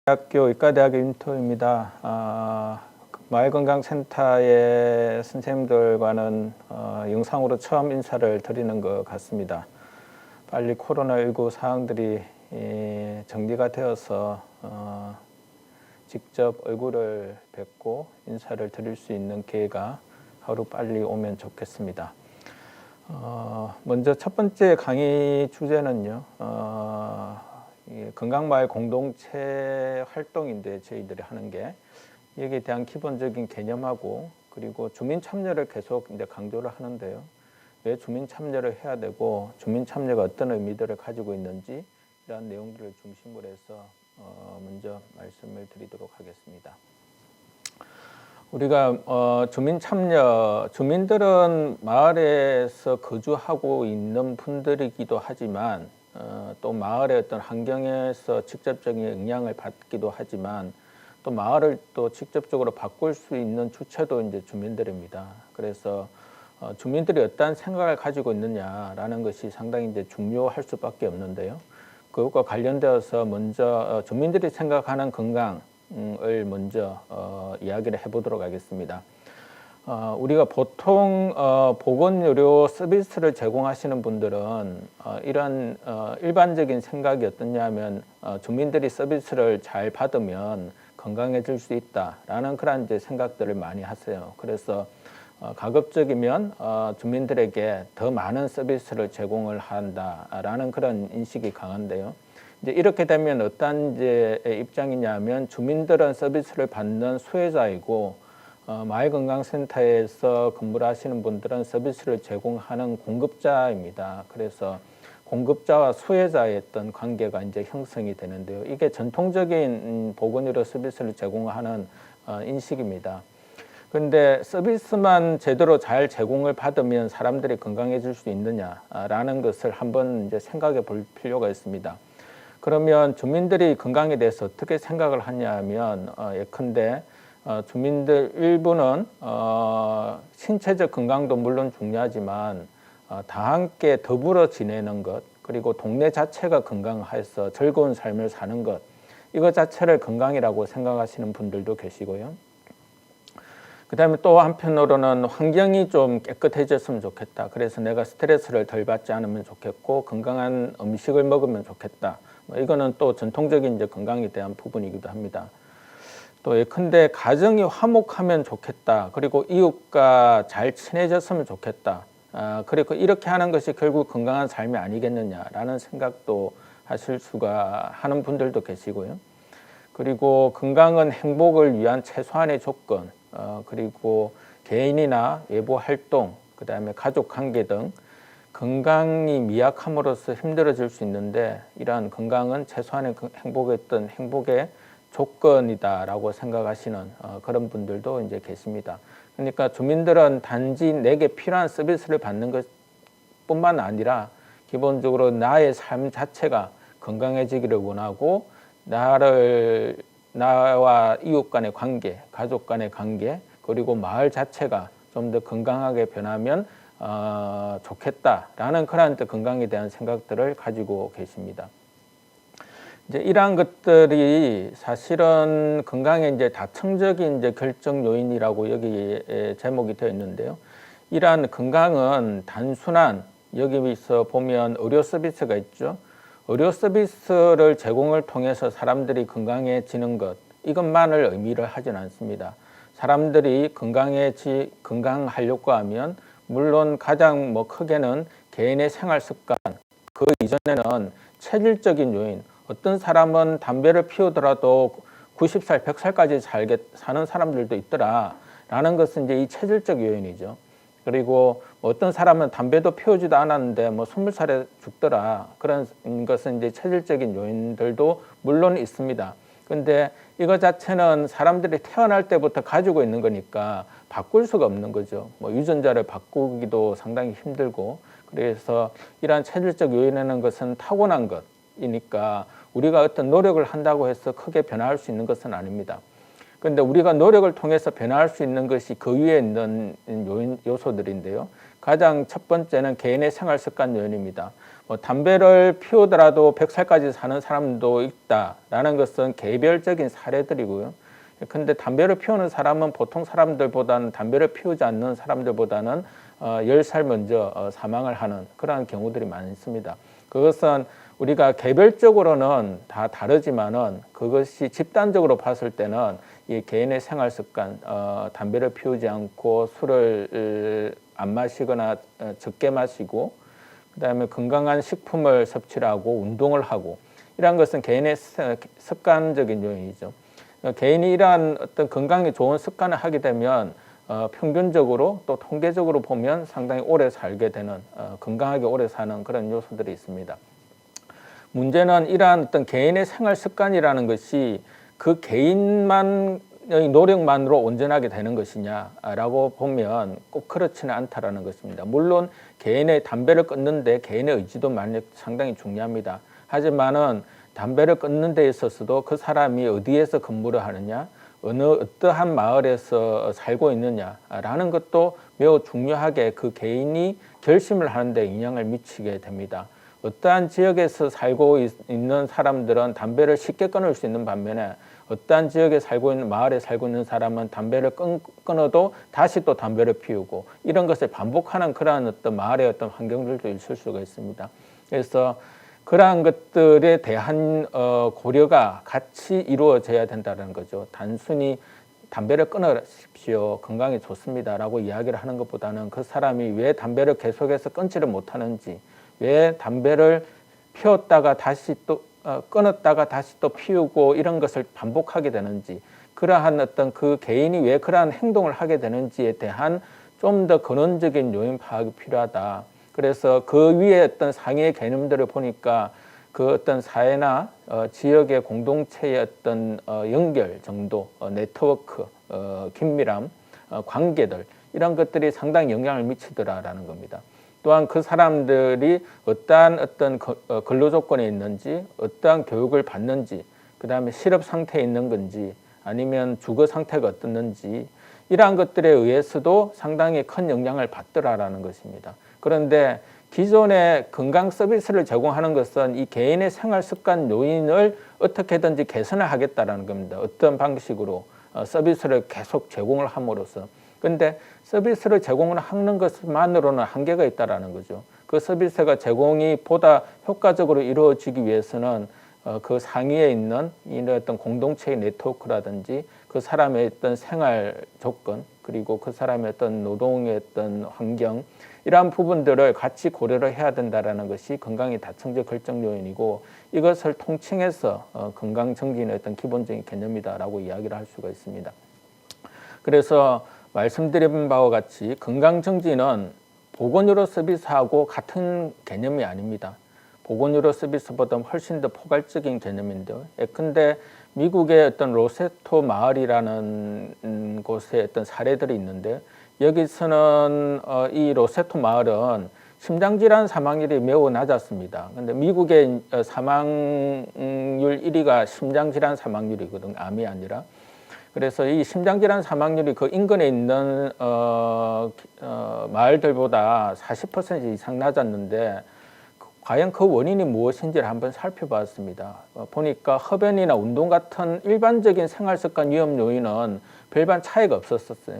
대학교 의과대학의 윤토입니다. 마을건강센터의 선생님들과는 영상으로 처음 인사를 드리는 것 같습니다. 빨리 코로나19 사항들이 정리가 되어서 직접 얼굴을 뵙고 인사를 드릴 수 있는 기회가 하루 빨리 오면 좋겠습니다. 먼저 첫 번째 강의 주제는요. 건강마을 공동체 활동인데 저희들이 하는 게 여기에 대한 기본적인 개념하고 그리고 주민 참여를 계속 이제 강조를 하는데요. 왜 주민 참여를 해야 되고 주민 참여가 어떤 의미들을 가지고 있는지 이러한 내용들을 중심으로 해서 먼저 말씀을 드리도록 하겠습니다. 우리가 주민 참여, 주민들은 마을에서 거주하고 있는 분들이기도 하지만 또 마을의 어떤 환경에서 직접적인 영향을 받기도 하지만 또 마을을 또 직접적으로 바꿀 수 있는 주체도 이제 주민들입니다. 그래서 주민들이 어떠한 생각을 가지고 있느냐라는 것이 상당히 이제 중요할 수밖에 없는데요. 그것과 관련되어서 먼저 주민들이 생각하는 건강을 먼저 이야기를 해보도록 하겠습니다. 우리가 보통 보건의료 서비스를 제공하시는 분들은 이런 일반적인 생각이 어떠냐면 주민들이 서비스를 잘 받으면 건강해질 수 있다라는 그런 이제 생각들을 많이 하세요. 그래서 가급적이면 주민들에게 더 많은 서비스를 제공을 한다라는 그런 인식이 강한데요. 이제 이렇게 되면 어떤 이제 입장이냐면 주민들은 서비스를 받는 수혜자이고 마을건강센터에서 근무를 하시는 분들은 서비스를 제공하는 공급자입니다. 그래서 공급자와 수혜자의 어떤 관계가 이제 형성이 되는데요. 이게 전통적인 보건의료 서비스를 제공하는 인식입니다. 그런데 서비스만 제대로 잘 제공을 받으면 사람들이 건강해질 수 있느냐라는 것을 한번 이제 생각해 볼 필요가 있습니다. 그러면 주민들이 건강에 대해서 어떻게 생각을 하냐 하면 예컨대 주민들 일부는 신체적 건강도 물론 중요하지만 다 함께 더불어 지내는 것 그리고 동네 자체가 건강해서 즐거운 삶을 사는 것 이것 자체를 건강이라고 생각하시는 분들도 계시고요. 그 다음에 또 한편으로는 환경이 좀 깨끗해졌으면 좋겠다. 그래서 내가 스트레스를 덜 받지 않으면 좋겠고 건강한 음식을 먹으면 좋겠다. 이거는 또 전통적인 이제 건강에 대한 부분이기도 합니다. 또 예컨대 가정이 화목하면 좋겠다. 그리고 이웃과 잘 친해졌으면 좋겠다. 그리고 이렇게 하는 것이 결국 건강한 삶이 아니겠느냐라는 생각도 하는 분들도 계시고요. 그리고 건강은 행복을 위한 최소한의 조건, 그리고 개인이나 외부 활동, 그 다음에 가족 관계 등 건강이 미약함으로써 힘들어질 수 있는데 이러한 건강은 최소한의 행복의 조건이다라고 생각하시는 그런 분들도 이제 계십니다. 그러니까 주민들은 단지 내게 필요한 서비스를 받는 것뿐만 아니라 기본적으로 나의 삶 자체가 건강해지기를 원하고 나와 이웃 간의 관계, 가족 간의 관계, 그리고 마을 자체가 좀 더 건강하게 변하면 좋겠다라는 그런 건강에 대한 생각들을 가지고 계십니다. 이제 이러한 것들이 사실은 건강의 이제 다층적인 이제 결정 요인이라고 여기 제목이 되어 있는데요. 이러한 건강은 단순한 여기서 보면 의료 서비스가 있죠. 의료 서비스를 제공을 통해서 사람들이 건강해지는 것 이것만을 의미를 하진 않습니다. 사람들이 건강하려고 하면 물론 가장 크게는 개인의 생활 습관 그 이전에는 체질적인 요인 어떤 사람은 담배를 피우더라도 90살, 100살까지 사는 사람들도 있더라라는 것은 이제 이 체질적 요인이죠. 그리고 어떤 사람은 담배도 피우지도 않았는데 20살에 죽더라. 그런 것은 이제 체질적인 요인들도 물론 있습니다. 근데 이거 자체는 사람들이 태어날 때부터 가지고 있는 거니까 바꿀 수가 없는 거죠. 유전자를 바꾸기도 상당히 힘들고 그래서 이러한 체질적 요인이라는 것은 타고난 것이니까 우리가 어떤 노력을 한다고 해서 크게 변화할 수 있는 것은 아닙니다. 그런데 우리가 노력을 통해서 변화할 수 있는 것이 그 위에 있는 요소들인데요. 가장 첫 번째는 개인의 생활 습관 요인입니다. 담배를 피우더라도 100살까지 사는 사람도 있다라는 것은 개별적인 사례들이고요. 근데 담배를 피우는 사람은 보통 사람들보다는 담배를 피우지 않는 사람들보다는 10살 먼저 사망을 하는 그러한 경우들이 많습니다. 그것은 우리가 개별적으로는 다 다르지만은 그것이 집단적으로 봤을 때는 이 개인의 생활 습관, 담배를 피우지 않고 술을 안 마시거나 적게 마시고 그다음에 건강한 식품을 섭취를 하고 운동을 하고 이러한 것은 개인의 습관적인 요인이죠. 개인이 이러한 어떤 건강에 좋은 습관을 하게 되면 평균적으로 또 통계적으로 보면 상당히 오래 살게 되는 건강하게 오래 사는 그런 요소들이 있습니다. 문제는 이러한 어떤 개인의 생활 습관이라는 것이 그 개인만의 노력만으로 온전하게 되는 것이냐라고 보면 꼭 그렇지는 않다라는 것입니다. 물론 개인의 담배를 끊는데 개인의 의지도 상당히 중요합니다. 하지만은 담배를 끊는 데 있어서도 그 사람이 어디에서 근무를 하느냐, 어떠한 마을에서 살고 있느냐라는 것도 매우 중요하게 그 개인이 결심을 하는 데 영향을 미치게 됩니다. 어떠한 지역에서 살고 있는 사람들은 담배를 쉽게 끊을 수 있는 반면에 어떠한 지역에 살고 있는 마을에 살고 있는 사람은 담배를 끊어도 다시 또 담배를 피우고 이런 것을 반복하는 그러한 어떤 마을의 어떤 환경들도 있을 수가 있습니다. 그래서 그러한 것들에 대한 고려가 같이 이루어져야 된다는 거죠. 단순히 담배를 끊으십시오. 건강에 좋습니다라고 이야기를 하는 것보다는 그 사람이 왜 담배를 계속해서 끊지를 못하는지, 왜 담배를 피웠다가 다시 또 끊었다가 다시 또 피우고 이런 것을 반복하게 되는지, 그러한 어떤 그 개인이 왜 그러한 행동을 하게 되는지에 대한 좀 더 근원적인 요인 파악이 필요하다. 그래서 그 위에 어떤 상위의 개념들을 보니까 그 어떤 사회나 지역의 공동체의 어떤 연결 정도, 네트워크, 긴밀함, 관계들 이런 것들이 상당히 영향을 미치더라라는 겁니다. 또한 그 사람들이 어떠한 어떤 근로 조건에 있는지, 어떠한 교육을 받는지, 그 다음에 실업 상태에 있는 건지, 아니면 주거 상태가 어떻는지 이러한 것들에 의해서도 상당히 큰 영향을 받더라라는 것입니다. 그런데 기존의 건강 서비스를 제공하는 것은 이 개인의 생활 습관 요인을 어떻게든지 개선을 하겠다라는 겁니다. 어떤 방식으로 서비스를 계속 제공을 함으로써. 그런데 서비스를 제공을 하는 것만으로는 한계가 있다라는 거죠. 그 서비스가 제공이 보다 효과적으로 이루어지기 위해서는 그 상위에 있는 이런 어떤 공동체의 네트워크라든지 그 사람의 어떤 생활 조건 그리고 그 사람의 어떤 노동의 어떤 환경 이러한 부분들을 같이 고려를 해야 된다라는 것이 건강의 다층적 결정 요인이고 이것을 통칭해서 건강 정진의 어떤 기본적인 개념이다라고 이야기를 할 수가 있습니다. 그래서 말씀드린 바와 같이 건강 정진은 보건의료 서비스하고 같은 개념이 아닙니다. 보건의료 서비스보다 훨씬 더 포괄적인 개념인데요. 예컨대 미국의 어떤 로세토 마을이라는 곳에 어떤 사례들이 있는데 여기서는 이 로세토 마을은 심장질환 사망률이 매우 낮았습니다. 근데 미국의 사망률 1위가 심장질환 사망률이거든요. 암이 아니라. 그래서 이 심장질환 사망률이 그 인근에 있는 마을들보다 40% 이상 낮았는데 과연 그 원인이 무엇인지를 한번 살펴봤습니다. 보니까 흡연이나 운동 같은 일반적인 생활습관 위험 요인은 별반 차이가 없었어요.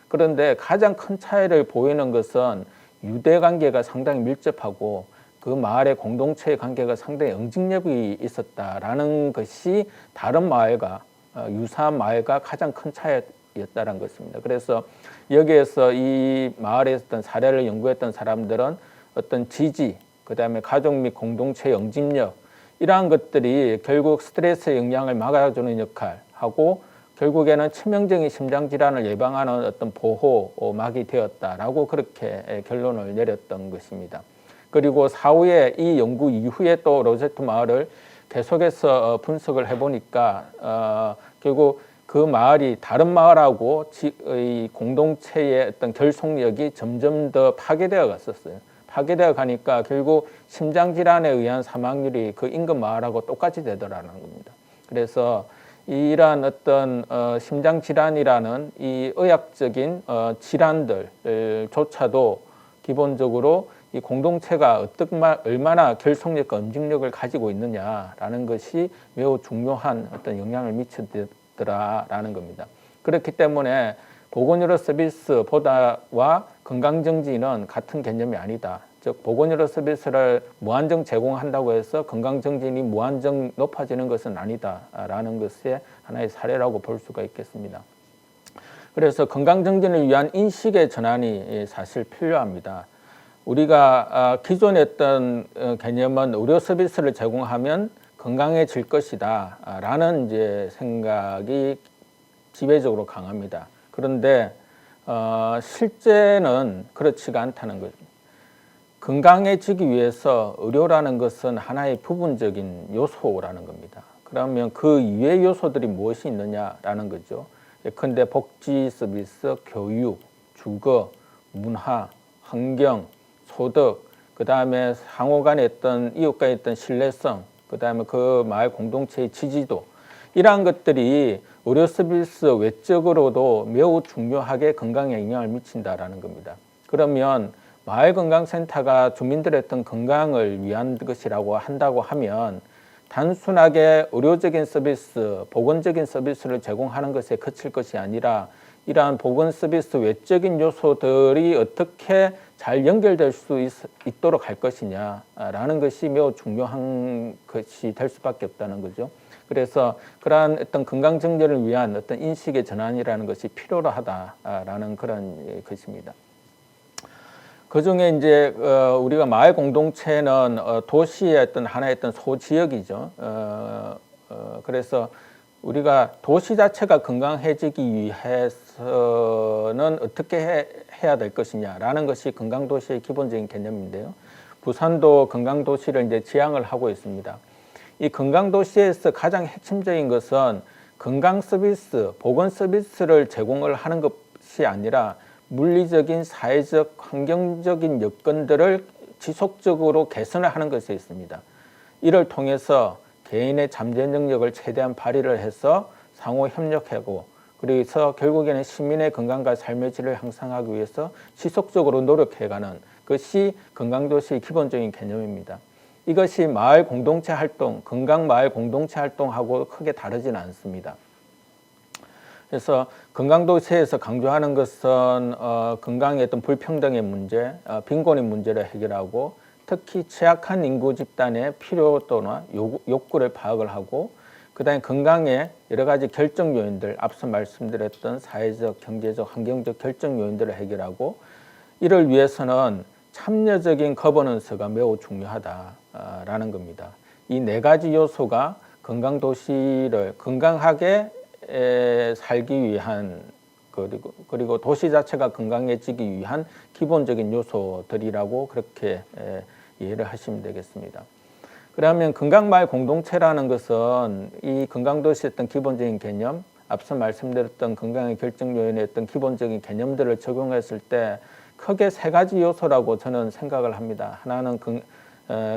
그런데 가장 큰 차이를 보이는 것은 유대관계가 상당히 밀접하고 그 마을의 공동체의 관계가 상당히 응집력이 있었다라는 것이 다른 마을과 유사한 마을과 가장 큰 차이였다는 것입니다. 그래서 여기에서 이 마을에 있었던 사례를 연구했던 사람들은 어떤 지지, 그 다음에 가족 및 공동체의 응집력 이러한 것들이 결국 스트레스의 영향을 막아주는 역할하고 결국에는 치명적인 심장질환을 예방하는 어떤 보호막이 되었다라고 그렇게 결론을 내렸던 것입니다. 그리고 사후에 이 연구 이후에 또 로세토 마을을 계속해서 분석을 해보니까 결국 그 마을이 다른 마을하고 이 공동체의 어떤 결속력이 점점 더 파괴되어 갔었어요. 파괴되어 가니까 결국 심장질환에 의한 사망률이 그 인근 마을하고 똑같이 되더라는 겁니다. 그래서 이러한 어떤 심장질환이라는 이 의학적인 질환들조차도 기본적으로 이 공동체가 얼마나 결속력과 응징력을 가지고 있느냐라는 것이 매우 중요한 어떤 영향을 미치더라라는 겁니다. 그렇기 때문에 보건의료 서비스보다와 건강정진은 같은 개념이 아니다. 즉 보건의료 서비스를 무한정 제공한다고 해서 건강정진이 무한정 높아지는 것은 아니다라는 것의 하나의 사례라고 볼 수가 있겠습니다. 그래서 건강정진을 위한 인식의 전환이 사실 필요합니다. 우리가 기존에 했던 개념은 의료 서비스를 제공하면 건강해질 것이다 라는 이제 생각이 지배적으로 강합니다. 그런데 실제는 그렇지가 않다는 거죠. 건강해지기 위해서 의료라는 것은 하나의 부분적인 요소라는 겁니다. 그러면 그 이외의 요소들이 무엇이 있느냐라는 거죠. 예컨대 복지 서비스, 교육, 주거, 문화, 환경, 소득, 그 다음에 상호 간에 어떤 이웃 간의 어떤 신뢰성, 그 다음에 그 마을 공동체의 지지도, 이러한 것들이 의료 서비스 외적으로도 매우 중요하게 건강에 영향을 미친다라는 겁니다. 그러면 마을건강센터가 주민들의 어떤 건강을 위한 것이라고 한다고 하면 단순하게 의료적인 서비스, 보건적인 서비스를 제공하는 것에 그칠 것이 아니라 이러한 보건 서비스 외적인 요소들이 어떻게 잘 연결될 수 있도록 할 것이냐라는 것이 매우 중요한 것이 될 수밖에 없다는 거죠. 그래서 그러한 어떤 건강 정전을 위한 어떤 인식의 전환이라는 것이 필요로 하다라는 그런 것입니다. 그 중에 이제 우리가 마을 공동체는 도시의 어떤 하나의 어떤 소지역이죠. 그래서 우리가 도시 자체가 건강해지기 위해서는 어떻게 해야 될 것이냐라는 것이 건강도시의 기본적인 개념인데요. 부산도 건강도시를 이제 지향을 하고 있습니다. 이 건강도시에서 가장 핵심적인 것은 건강 서비스, 보건 서비스를 제공을 하는 것이 아니라 물리적인, 사회적, 환경적인 여건들을 지속적으로 개선을 하는 것에 있습니다. 이를 통해서 개인의 잠재 능력을 최대한 발휘를 해서 상호 협력하고 그래서 결국에는 시민의 건강과 삶의 질을 향상하기 위해서 지속적으로 노력해가는 것이 건강도시의 기본적인 개념입니다. 이것이 마을 공동체 활동, 건강 마을 공동체 활동하고 크게 다르지는 않습니다. 그래서 건강도시에서 강조하는 것은 건강의 어떤 불평등의 문제, 빈곤의 문제를 해결하고 특히 취약한 인구 집단의 필요도나 욕구를 파악을 하고 그다음에 건강의 여러 가지 결정 요인들, 앞서 말씀드렸던 사회적, 경제적, 환경적 결정 요인들을 해결하고 이를 위해서는 참여적인 거버넌스가 매우 중요하다라는 겁니다. 이 네 가지 요소가 건강도시를 건강하게 살기 위한 그리고 도시 자체가 건강해지기 위한 기본적인 요소들이라고 그렇게 이해를 하시면 되겠습니다. 그러면 건강마을 공동체라는 것은 이 건강도시의 어떤 기본적인 개념, 앞서 말씀드렸던 건강의 결정 요인의 어떤 기본적인 개념들을 적용했을 때 크게 세 가지 요소라고 저는 생각을 합니다. 하나는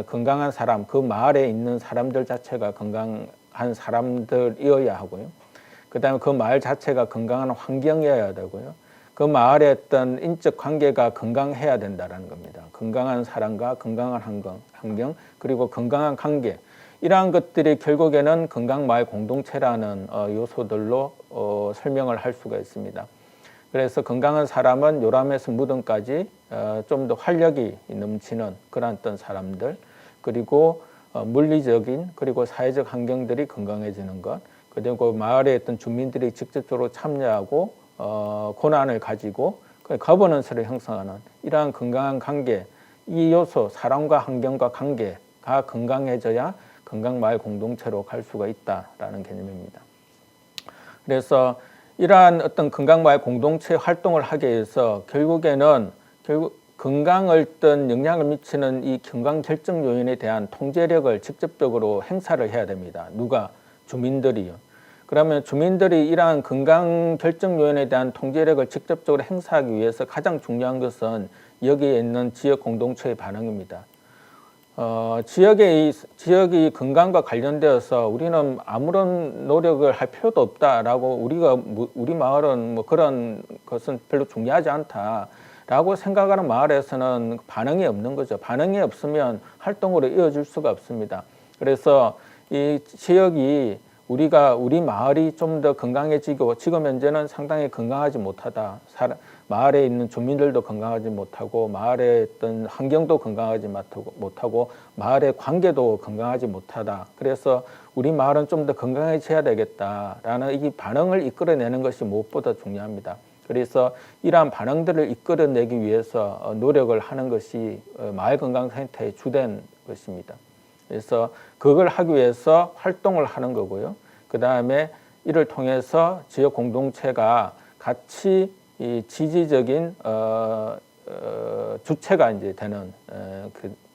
건강한 사람, 그 마을에 있는 사람들 자체가 건강한 사람들이어야 하고요. 그 다음에 그 마을 자체가 건강한 환경이어야 되고요. 그 마을의 어떤 인적 관계가 건강해야 된다는 겁니다. 건강한 사람과 건강한 환경, 그리고 건강한 관계. 이러한 것들이 결국에는 건강마을 공동체라는 요소들로 설명을 할 수가 있습니다. 그래서 건강한 사람은 요람에서 무덤까지 좀 더 활력이 넘치는 그런 어떤 사람들, 그리고 물리적인 그리고 사회적 환경들이 건강해지는 것, 그리고 마을의 어떤 주민들이 직접적으로 참여하고 권한을 가지고 거버넌스를 형성하는 이러한 건강한 관계, 이 요소, 사람과 환경과 관계가 건강해져야 건강마을 공동체로 갈 수가 있다라는 개념입니다. 그래서 이러한 어떤 건강마을 공동체 활동을 하기 위해서 결국에는 건강을 어떤 영향을 미치는 이 건강 결정 요인에 대한 통제력을 직접적으로 행사를 해야 됩니다. 누가? 주민들이요. 그러면 주민들이 이러한 건강 결정 요인에 대한 통제력을 직접적으로 행사하기 위해서 가장 중요한 것은 여기에 있는 지역 공동체의 반응입니다. 지역이 건강과 관련되어서 우리는 아무런 노력을 할 필요도 없다라고 우리 마을은 뭐 그런 것은 별로 중요하지 않다. 라고 생각하는 마을에서는 반응이 없는 거죠. 반응이 없으면 활동으로 이어질 수가 없습니다. 그래서 이 지역이 우리 마을이 좀 더 건강해지고, 지금 현재는 상당히 건강하지 못하다. 마을에 있는 주민들도 건강하지 못하고, 마을의 어떤 환경도 건강하지 못하고, 마을의 관계도 건강하지 못하다. 그래서 우리 마을은 좀 더 건강해져야 되겠다라는 이 반응을 이끌어내는 것이 무엇보다 중요합니다. 그래서 이러한 반응들을 이끌어내기 위해서 노력을 하는 것이 마을건강센터의 주된 것입니다. 그래서 그걸 하기 위해서 활동을 하는 거고요. 그 다음에 이를 통해서 지역 공동체가 같이 이 지지적인 주체가 이제 되는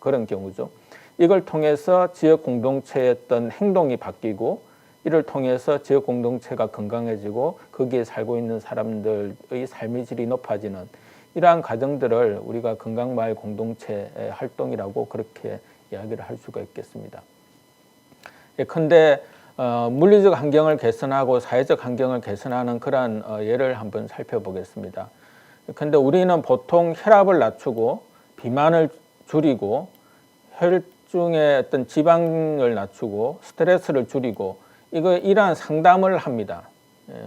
그런 경우죠. 이걸 통해서 지역 공동체의 어떤 행동이 바뀌고, 이를 통해서 지역 공동체가 건강해지고 거기에 살고 있는 사람들의 삶의 질이 높아지는 이러한 과정들을 우리가 건강마을 공동체 활동이라고 그렇게 이야기를 할 수가 있겠습니다. 예컨대 물리적 환경을 개선하고 사회적 환경을 개선하는 그러한 예를 한번 살펴보겠습니다. 근데 우리는 보통 혈압을 낮추고 비만을 줄이고 혈중의 어떤 지방을 낮추고 스트레스를 줄이고 이러한 상담을 합니다.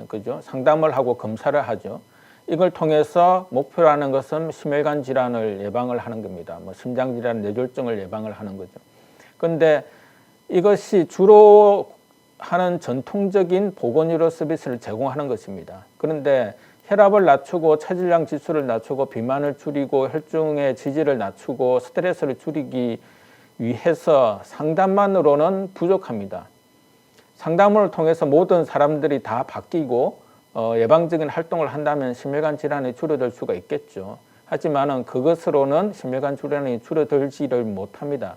그죠? 상담을 하고 검사를 하죠. 이걸 통해서 목표로 하는 것은 심혈관 질환을 예방을 하는 겁니다. 뭐 심장 질환, 뇌졸중을 예방을 하는 거죠. 그런데 이것이 주로 하는 전통적인 보건의료 서비스를 제공하는 것입니다. 그런데 혈압을 낮추고 체질량 지수를 낮추고 비만을 줄이고 혈중의 지질을 낮추고 스트레스를 줄이기 위해서 상담만으로는 부족합니다. 상담을 통해서 모든 사람들이 다 바뀌고 예방적인 활동을 한다면 심혈관 질환이 줄어들 수가 있겠죠. 하지만 그것으로는 심혈관 질환이 줄어들지를 못합니다.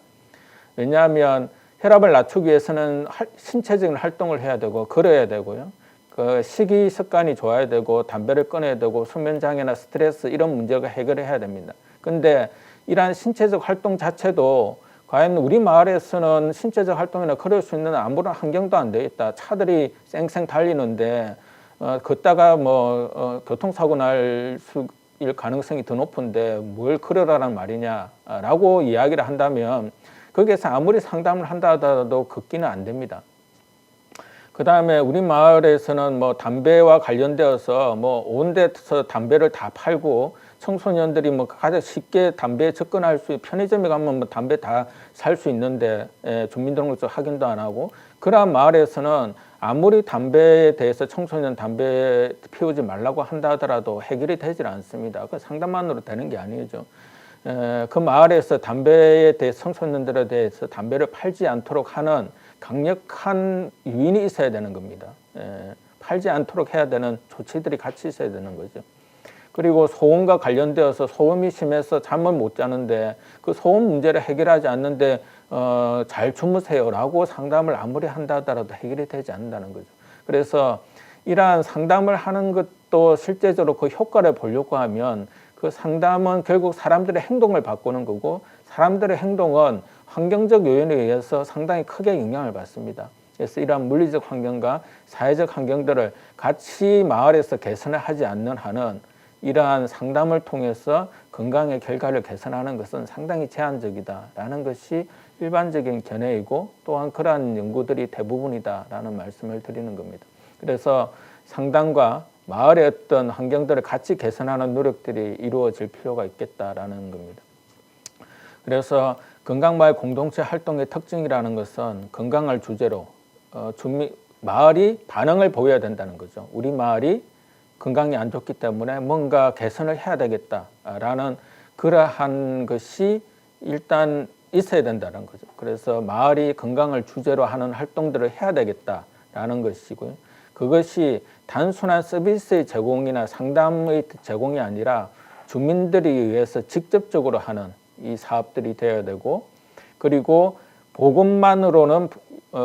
왜냐하면 혈압을 낮추기 위해서는 신체적인 활동을 해야 되고 걸어야 되고요. 그 식이 습관이 좋아야 되고 담배를 끊어야 되고 수면장애나 스트레스 이런 문제가 해결해야 됩니다. 그런데 이러한 신체적 활동 자체도 과연 우리 마을에서는 신체적 활동이나 걸을 수 있는 아무런 환경도 안 되어 있다. 차들이 쌩쌩 달리는데 걷다가 교통사고 날 가능성이 더 높은데 뭘 걸으라는 말이냐라고 이야기를 한다면 거기에서 아무리 상담을 한다 하더라도 걷기는 안 됩니다. 그 다음에 우리 마을에서는 담배와 관련되어서 온 데서 담배를 다 팔고 청소년들이 가장 쉽게 담배에 접근할 수, 편의점에 가면 담배 다 살 수 있는데 주민등록증 확인도 안 하고, 그러한 마을에서는 아무리 담배에 대해서 청소년 담배 피우지 말라고 한다 하더라도 해결이 되질 않습니다. 그 상담만으로 되는 게 아니죠. 그 마을에서 담배에 대해 청소년들에 대해서 담배를 팔지 않도록 하는 강력한 유인이 있어야 되는 겁니다. 팔지 않도록 해야 되는 조치들이 같이 있어야 되는 거죠. 그리고 소음과 관련되어서 소음이 심해서 잠을 못 자는데 그 소음 문제를 해결하지 않는데 잘 주무세요라고 상담을 아무리 한다 하더라도 해결이 되지 않는다는 거죠. 그래서 이러한 상담을 하는 것도 실제적으로 그 효과를 보려고 하면 그 상담은 결국 사람들의 행동을 바꾸는 거고, 사람들의 행동은 환경적 요인에 의해서 상당히 크게 영향을 받습니다. 그래서 이러한 물리적 환경과 사회적 환경들을 같이 마을에서 개선을 하지 않는 한은 이러한 상담을 통해서 건강의 결과를 개선하는 것은 상당히 제한적이다라는 것이 일반적인 견해이고, 또한 그러한 연구들이 대부분이다라는 말씀을 드리는 겁니다. 그래서 상담과 마을의 어떤 환경들을 같이 개선하는 노력들이 이루어질 필요가 있겠다라는 겁니다. 그래서 건강마을 공동체 활동의 특징이라는 것은 건강을 주제로 마을이 반응을 보여야 된다는 거죠. 우리 마을이 건강이 안 좋기 때문에 뭔가 개선을 해야 되겠다라는 그러한 것이 일단 있어야 된다는 거죠. 그래서 마을이 건강을 주제로 하는 활동들을 해야 되겠다라는 것이고요. 그것이 단순한 서비스의 제공이나 상담의 제공이 아니라 주민들에 의해서 직접적으로 하는 이 사업들이 되어야 되고, 그리고 보건만으로는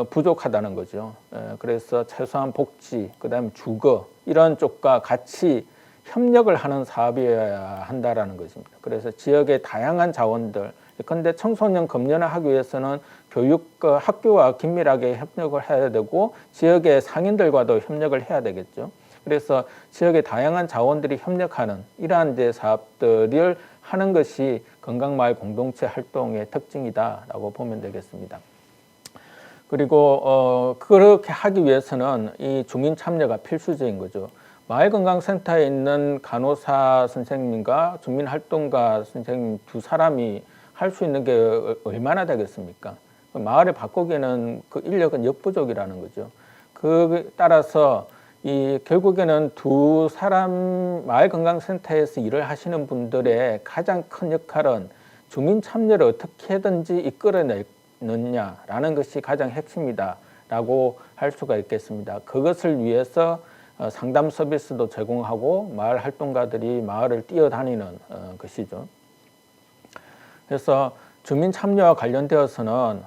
부족하다는 거죠. 그래서 최소한 복지, 그다음에 주거 이런 쪽과 같이 협력을 하는 사업이어야 한다라는 것입니다. 그래서 지역의 다양한 자원들, 그런데 청소년 검연을 하기 위해서는 교육과 학교와 긴밀하게 협력을 해야 되고 지역의 상인들과도 협력을 해야 되겠죠. 그래서 지역의 다양한 자원들이 협력하는 이러한 이제 사업들을 하는 것이 건강마을 공동체 활동의 특징이다라고 보면 되겠습니다. 그리고 그렇게 하기 위해서는 이 주민 참여가 필수적인 거죠. 마을건강센터에 있는 간호사 선생님과 주민활동가 선생님 두 사람이 할 수 있는 게 얼마나 되겠습니까? 마을을 바꾸기에는 그 인력은 역부족이라는 거죠. 그 따라서 결국에는 두 사람 마을건강센터에서 일을 하시는 분들의 가장 큰 역할은 주민 참여를 어떻게든지 이끌어내느냐라는 것이 가장 핵심이다라고 할 수가 있겠습니다. 그것을 위해서 상담 서비스도 제공하고 마을 활동가들이 마을을 뛰어다니는 것이죠. 그래서 주민 참여와 관련되어서는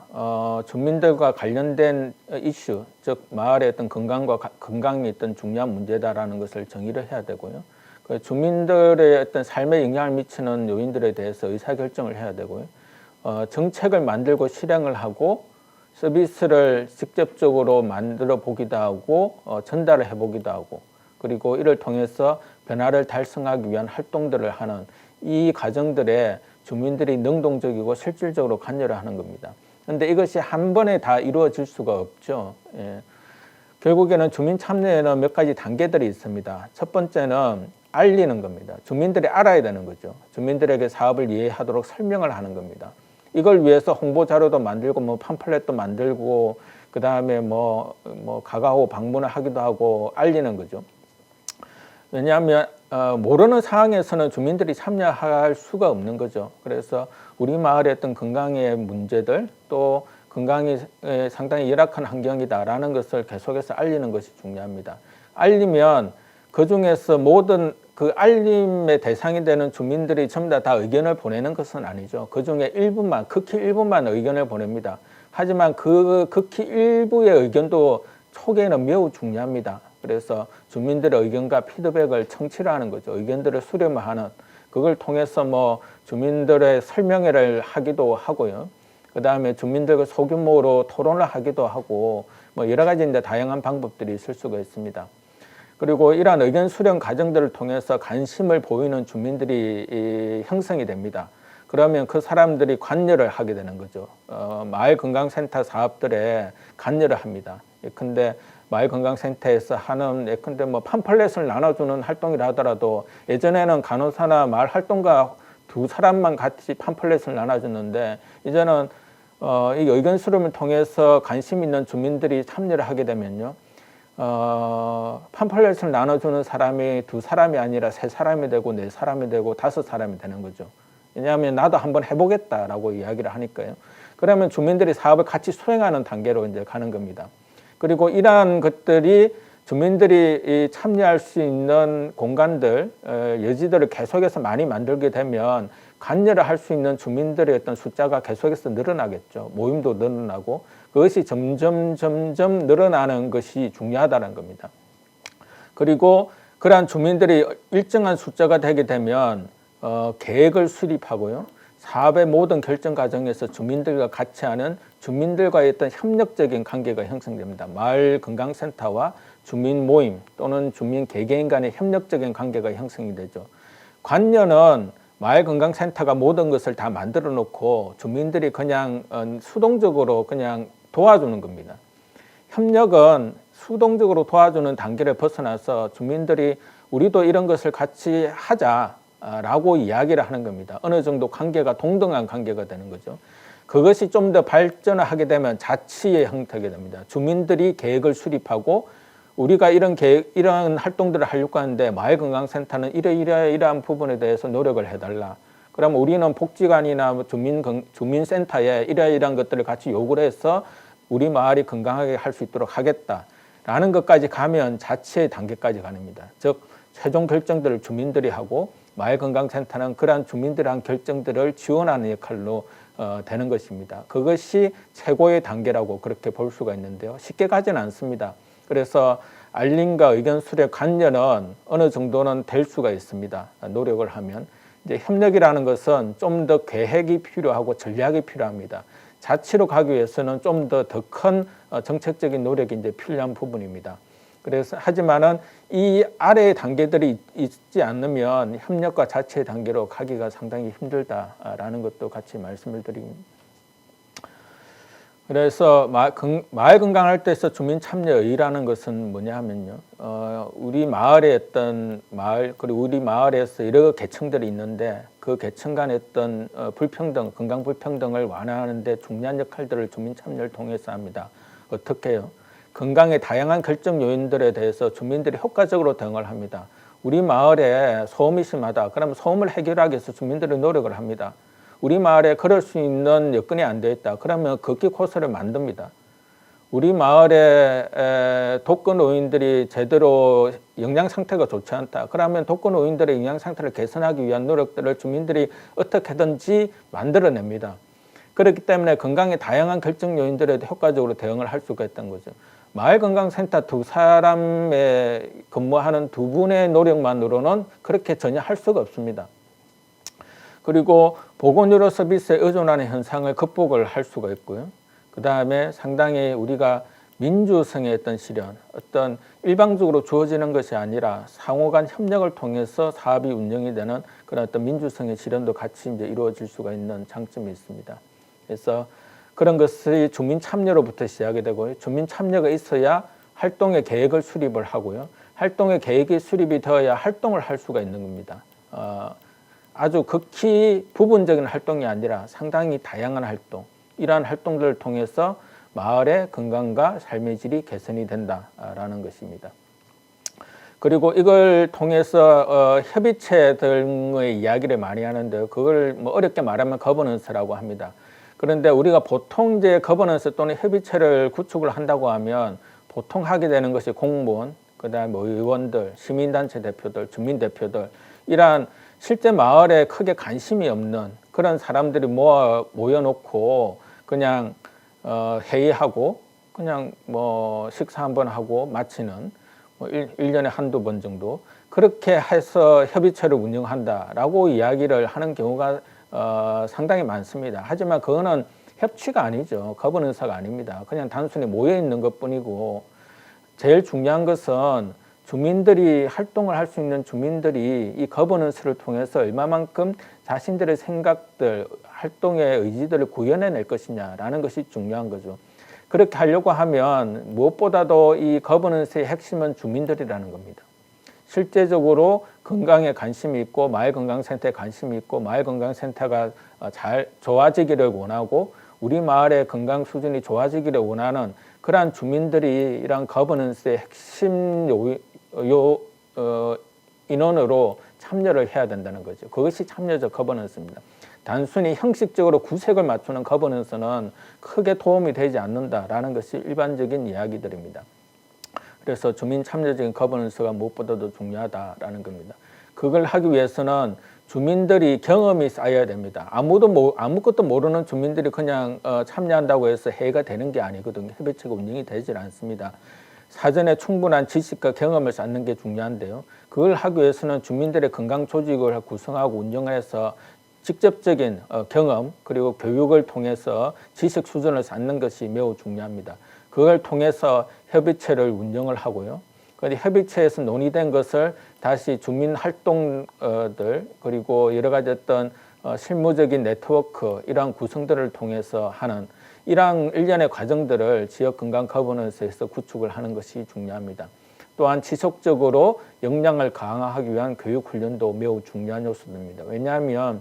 주민들과 관련된 이슈, 즉 마을의 어떤 건강에 있던 중요한 문제다라는 것을 정의를 해야 되고요. 그 주민들의 어떤 삶에 영향을 미치는 요인들에 대해서 의사결정을 해야 되고요. 정책을 만들고 실행을 하고 서비스를 직접적으로 만들어 보기도 하고 전달을 해보기도 하고 그리고 이를 통해서 변화를 달성하기 위한 활동들을 하는 이 과정들에 주민들이 능동적이고 실질적으로 관여를 하는 겁니다. 그런데 이것이 한 번에 다 이루어질 수가 없죠. 예. 결국에는 주민 참여에는 몇 가지 단계들이 있습니다. 첫 번째는 알리는 겁니다. 주민들이 알아야 되는 거죠. 주민들에게 사업을 이해하도록 설명을 하는 겁니다. 이걸 위해서 홍보 자료도 만들고 팜플렛도 만들고 그다음에 가가오 방문을 하기도 하고 알리는 거죠. 왜냐하면 모르는 상황에서는 주민들이 참여할 수가 없는 거죠. 그래서 우리 마을의 어떤 건강의 문제들 또 건강이 상당히 열악한 환경이다라는 것을 계속해서 알리는 것이 중요합니다. 알리면 그중에서 모든 그 알림의 대상이 되는 주민들이 전부 다 의견을 보내는 것은 아니죠. 그중에 일부만, 극히 일부만 의견을 보냅니다. 하지만 그 극히 일부의 의견도 초기에는 매우 중요합니다. 그래서 주민들의 의견과 피드백을 청취를 하는 거죠. 의견들을 수렴하는 그걸 통해서 주민들의 설명회를 하기도 하고요. 그 다음에 주민들과 소규모로 토론을 하기도 하고 여러 가지 이제 다양한 방법들이 있을 수가 있습니다. 그리고 이러한 의견 수렴 과정들을 통해서 관심을 보이는 주민들이 형성이 됩니다. 그러면 그 사람들이 관여를 하게 되는 거죠. 마을건강센터 사업들에 관여를 합니다. 예컨대 마을건강센터에서 하는 예컨대 팜플렛을 나눠주는 활동이라 하더라도 예전에는 간호사나 마을 활동가 두 사람만 같이 팜플렛을 나눠줬는데 이제는 이 의견 수렴을 통해서 관심 있는 주민들이 참여를 하게 되면요. 팜플렛을 나눠주는 사람이 두 사람이 아니라 세 사람이 되고 네 사람이 되고 다섯 사람이 되는 거죠. 왜냐하면 나도 한번 해보겠다라고 이야기를 하니까요. 그러면 주민들이 사업을 같이 수행하는 단계로 이제 가는 겁니다. 그리고 이러한 것들이 주민들이 참여할 수 있는 공간들, 여지들을 계속해서 많이 만들게 되면 관여를 할 수 있는 주민들의 어떤 숫자가 계속해서 늘어나겠죠. 모임도 늘어나고 그것이 점점 늘어나는 것이 중요하다는 겁니다. 그리고 그러한 주민들이 일정한 숫자가 되게 되면 계획을 수립하고요. 사업의 모든 결정 과정에서 주민들과 같이 하는 주민들과의 어떤 협력적인 관계가 형성됩니다. 마을 건강센터와 주민 모임 또는 주민 개개인 간의 협력적인 관계가 형성이 되죠. 관여는 마을 건강센터가 모든 것을 다 만들어 놓고 주민들이 그냥 수동적으로 그냥 도와주는 겁니다. 협력은 수동적으로 도와주는 단계를 벗어나서 주민들이 우리도 이런 것을 같이 하자라고 이야기를 하는 겁니다. 어느 정도 관계가 동등한 관계가 되는 거죠. 그것이 좀 더 발전을 하게 되면 자치의 형태가 됩니다. 주민들이 계획을 수립하고 우리가 이런 활동들을 하려고 하는데 마을건강센터는 이러한 부분에 대해서 노력을 해달라. 그러면 우리는 복지관이나 주민센터에 이러한 것들을 같이 요구를 해서 우리 마을이 건강하게 할 수 있도록 하겠다라는 것까지 가면 자치의 단계까지 가능합니다. 즉 최종 결정들을 주민들이 하고 마을건강센터는 그러한 주민들의 한 결정들을 지원하는 역할로 되는 것입니다. 그것이 최고의 단계라고 그렇게 볼 수가 있는데요. 쉽게 가지는 않습니다. 그래서 알림과 의견 수렴 관여는 어느 정도는 될 수가 있습니다. 노력을 하면. 이제 협력이라는 것은 좀 더 계획이 필요하고 전략이 필요합니다. 자치로 가기 위해서는 좀 더 큰 정책적인 노력이 이제 필요한 부분입니다. 그래서 하지만은 이 아래의 단계들이 있지 않으면 협력과 자체 단계로 가기가 상당히 힘들다라는 것도 같이 말씀을 드립니다. 그래서 마을 건강할 때서 주민 참여의라는 것은 뭐냐 하면요, 우리 마을에 어떤 마을, 그리고 우리 마을에서 여러 계층들이 있는데 그 계층 간의 어떤 불평등, 건강 불평등을 완화하는 데 중요한 역할들을 주민 참여를 통해서 합니다. 어떻게 해요? 건강의 다양한 결정 요인들에 대해서 주민들이 효과적으로 대응을 합니다. 우리 마을에 소음이 심하다. 그러면 소음을 해결하기 위해서 주민들이 노력을 합니다. 우리 마을에 걸을 수 있는 여건이 안 되어 있다. 그러면 걷기 코스를 만듭니다. 우리 마을에 독거노인들이 제대로 영양 상태가 좋지 않다. 그러면 독거노인들의 영양 상태를 개선하기 위한 노력들을 주민들이 어떻게든지 만들어냅니다. 그렇기 때문에 건강의 다양한 결정 요인들에 효과적으로 대응을 할 수가 있다는 거죠. 마을건강센터 두 사람에 근무하는 두 분의 노력만으로는 그렇게 전혀 할 수가 없습니다. 그리고 보건의료 서비스에 의존하는 현상을 극복을 할 수가 있고요. 그 다음에 상당히 우리가 민주성의 어떤 실현, 어떤 일방적으로 주어지는 것이 아니라 상호 간 협력을 통해서 사업이 운영이 되는 그런 어떤 민주성의 실현도 같이 이제 이루어질 수가 있는 장점이 있습니다. 그래서 그런 것이 주민 참여로부터 시작이 되고요. 주민 참여가 있어야 활동의 계획을 수립을 하고요. 활동의 계획이 수립이 되어야 활동을 할 수가 있는 겁니다. 아주 극히 부분적인 활동이 아니라 상당히 다양한 활동, 이러한 활동들을 통해서 마을의 건강과 삶의 질이 개선이 된다라는 것입니다. 그리고 이걸 통해서 협의체 등의 이야기를 많이 하는데요. 그걸 뭐 어렵게 말하면 거버넌스라고 합니다. 그런데 우리가 보통 이제 거버넌스 또는 협의체를 구축을 한다고 하면 보통 하게 되는 것이 공무원, 그다음에 의원들, 시민단체 대표들, 주민대표들, 이러한 실제 마을에 크게 관심이 없는 그런 사람들이 모여놓고 그냥 회의하고 그냥 뭐 식사 한번 하고 마치는 뭐 1년에 한두 번 정도 그렇게 해서 협의체를 운영한다라고 이야기를 하는 경우가 상당히 많습니다. 하지만 그거는 협치가 아니죠. 거버넌스가 아닙니다. 그냥 단순히 모여있는 것뿐이고 제일 중요한 것은 주민들이 활동을 할 수 있는 주민들이 이 거버넌스를 통해서 얼마만큼 자신들의 생각들, 활동의 의지들을 구현해낼 것이냐라는 것이 중요한 거죠. 그렇게 하려고 하면 무엇보다도 이 거버넌스의 핵심은 주민들이라는 겁니다. 실제적으로 건강에 관심이 있고 마을건강센터에 관심이 있고 마을건강센터가 잘 좋아지기를 원하고 우리 마을의 건강 수준이 좋아지기를 원하는 그러한 주민들이 이러한 거버넌스의 핵심 인원으로 참여를 해야 된다는 거죠. 그것이 참여적 거버넌스입니다. 단순히 형식적으로 구색을 맞추는 거버넌스는 크게 도움이 되지 않는다라는 것이 일반적인 이야기들입니다. 그래서 주민 참여적인 거버넌스가 무엇보다도 중요하다라는 겁니다. 그걸 하기 위해서는 주민들이 경험이 쌓여야 됩니다. 아무것도 모르는 주민들이 그냥 참여한다고 해서 해가 되는 게 아니거든요. 협의체가 운영이 되질 않습니다. 사전에 충분한 지식과 경험을 쌓는 게 중요한데요. 그걸 하기 위해서는 주민들의 건강 조직을 구성하고 운영해서 직접적인 경험 그리고 교육을 통해서 지식 수준을 쌓는 것이 매우 중요합니다. 그걸 통해서 협의체를 운영을 하고요. 그런데 협의체에서 논의된 것을 다시 주민 활동들 그리고 여러 가지 어떤 실무적인 네트워크 이러한 구성들을 통해서 하는 이러한 일련의 과정들을 지역 건강 거버넌스에서 구축을 하는 것이 중요합니다. 또한 지속적으로 역량을 강화하기 위한 교육 훈련도 매우 중요한 요소입니다. 왜냐하면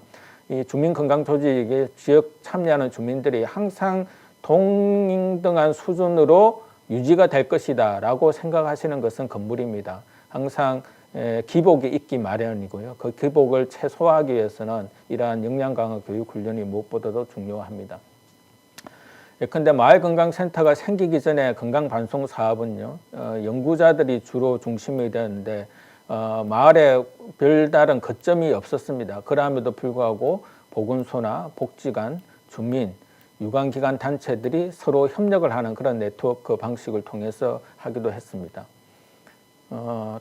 이 주민 건강 조직에 지역 참여하는 주민들이 항상 동등한 수준으로 유지가 될 것이다 라고 생각하시는 것은 건물입니다. 항상 기복이 있기 마련이고요. 그 기복을 최소화하기 위해서는 이러한 역량 강화 교육 훈련이 무엇보다도 중요합니다. 예컨대 마을건강센터가 생기기 전에 건강반송 사업은요, 연구자들이 주로 중심이 되는데 마을에 별다른 거점이 없었습니다. 그럼에도 불구하고 보건소나 복지관, 주민, 유관기관 단체들이 서로 협력을 하는 그런 네트워크 방식을 통해서 하기도 했습니다.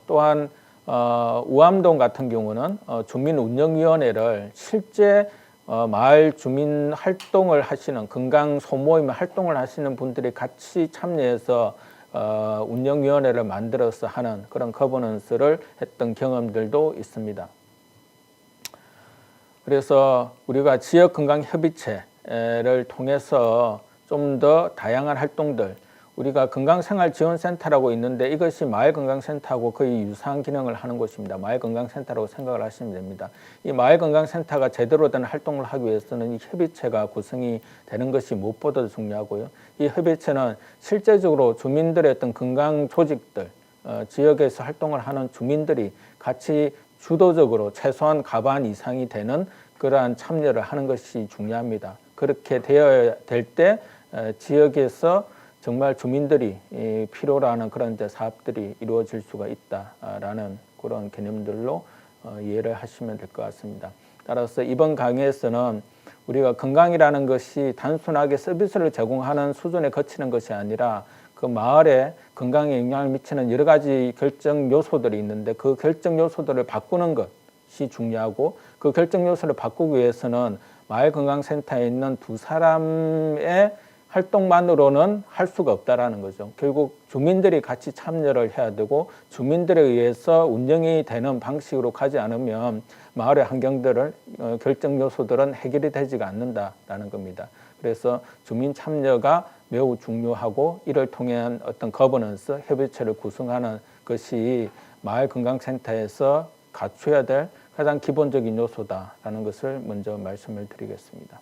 또한 우암동 같은 경우는 주민운영위원회를 실제 마을 주민 활동을 하시는 건강 소모임 활동을 하시는 분들이 같이 참여해서 운영위원회를 만들어서 하는 그런 거버넌스를 했던 경험들도 있습니다. 그래서 우리가 지역건강협의체를 통해서 좀 더 다양한 활동들, 우리가 건강생활지원센터라고 있는데 이것이 마을건강센터하고 거의 유사한 기능을 하는 곳입니다. 마을건강센터라고 생각을 하시면 됩니다. 이 마을건강센터가 제대로 된 활동을 하기 위해서는 이 협의체가 구성이 되는 것이 무엇보다도 중요하고요. 이 협의체는 실제적으로 주민들의 어떤 건강조직들, 지역에서 활동을 하는 주민들이 같이 주도적으로 최소한 과반 이상이 되는 그러한 참여를 하는 것이 중요합니다. 그렇게 되어야 될 때 지역에서 정말 주민들이 필요로 하는 그런 사업들이 이루어질 수가 있다라는 그런 개념들로 이해를 하시면 될 것 같습니다. 따라서 이번 강의에서는 우리가 건강이라는 것이 단순하게 서비스를 제공하는 수준에 그치는 것이 아니라 그 마을에 건강에 영향을 미치는 여러 가지 결정 요소들이 있는데 그 결정 요소들을 바꾸는 것이 중요하고 그 결정 요소를 바꾸기 위해서는 마을건강센터에 있는 두 사람의 활동만으로는 할 수가 없다라는 거죠. 결국 주민들이 같이 참여를 해야 되고 주민들에 의해서 운영이 되는 방식으로 가지 않으면 마을의 환경들을 결정 요소들은 해결이 되지가 않는다라는 겁니다. 그래서 주민 참여가 매우 중요하고 이를 통한 어떤 거버넌스, 협의체를 구성하는 것이 마을건강센터에서 갖춰야 될 가장 기본적인 요소다라는 것을 먼저 말씀을 드리겠습니다.